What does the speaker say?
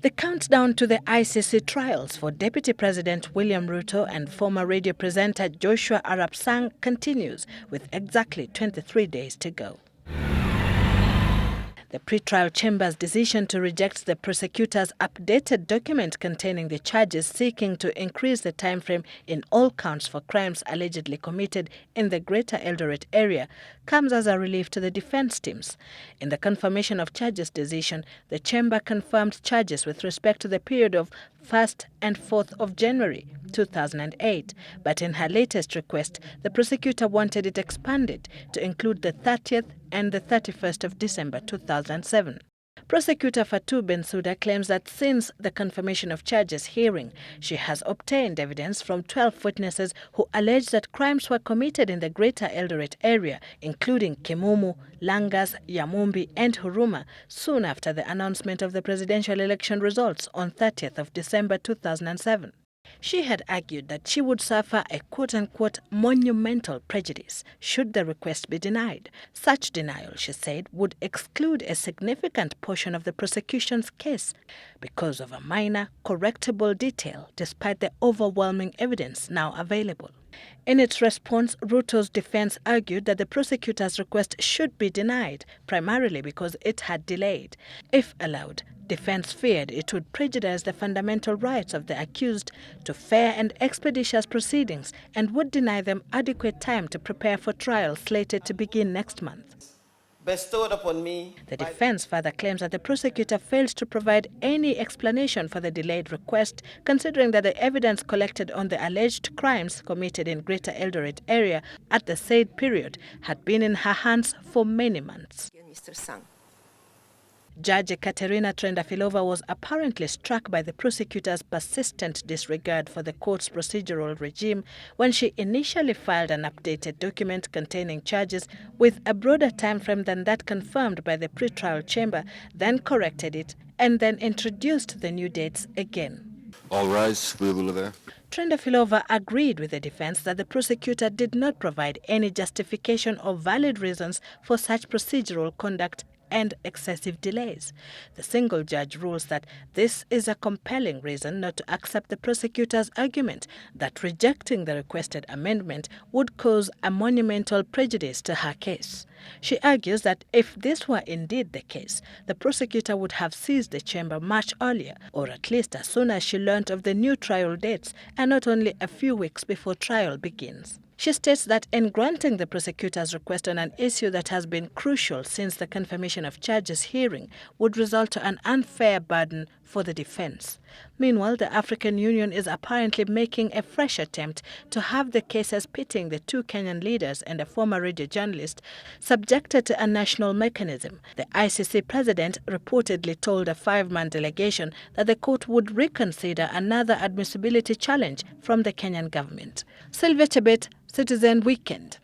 The countdown to the ICC trials for Deputy President William Ruto and former radio presenter Joshua Arap Sang continues, with exactly 23 days to go. The pre-trial chamber's decision to reject the prosecutor's updated document containing the charges seeking to increase the timeframe in all counts for crimes allegedly committed in the Greater Eldoret area comes as a relief to the defense teams. In the confirmation of charges decision, the chamber confirmed charges with respect to the period of 1st and 4th of January 2008, but in her latest request, the prosecutor wanted it expanded to include the 30th and the 31st of December 2007. Prosecutor Fatou Bensouda claims that since the confirmation of charges hearing, she has obtained evidence from 12 witnesses who allege that crimes were committed in the Greater Eldoret area, including Kimumu, Langas, Yamumbi and Huruma, soon after the announcement of the presidential election results on 30th of December 2007. She had argued that she would suffer a quote-unquote monumental prejudice should the request be denied. Such denial, she said, would exclude a significant portion of the prosecution's case because of a minor, correctable detail despite the overwhelming evidence now available. In its response, Ruto's defense argued that the prosecutor's request should be denied, primarily because it had delayed. If allowed, defense feared it would prejudice the fundamental rights of the accused to fair and expeditious proceedings and would deny them adequate time to prepare for trial slated to begin next month. Bestowed upon me. The defense further claims that the prosecutor fails to provide any explanation for the delayed request, considering that the evidence collected on the alleged crimes committed in Greater Eldoret area at the said period had been in her hands for many months. Mr. Sang. Judge Ekaterina Trendafilova was apparently struck by the prosecutor's persistent disregard for the court's procedural regime when she initially filed an updated document containing charges with a broader time frame than that confirmed by the pre-trial chamber, then corrected it and then introduced the new dates again. All rise, we will obey. Trendafilova agreed with the defense that the prosecutor did not provide any justification or valid reasons for such procedural conduct and excessive delays. The single judge rules that this is a compelling reason not to accept the prosecutor's argument that rejecting the requested amendment would cause a monumental prejudice to her case. She argues that if this were indeed the case, the prosecutor would have seized the chamber much earlier, or at least as soon as she learnt of the new trial dates, and not only a few weeks before trial begins. She states that in granting the prosecutor's request on an issue that has been crucial since the confirmation of charges hearing would result to an unfair burden for the defense. Meanwhile, the African Union is apparently making a fresh attempt to have the cases pitting the two Kenyan leaders and a former radio journalist subjected to a national mechanism. The ICC president reportedly told a 5-man delegation that the court would reconsider another admissibility challenge from the Kenyan government. Sylvia Chebet, Citizen Weekend.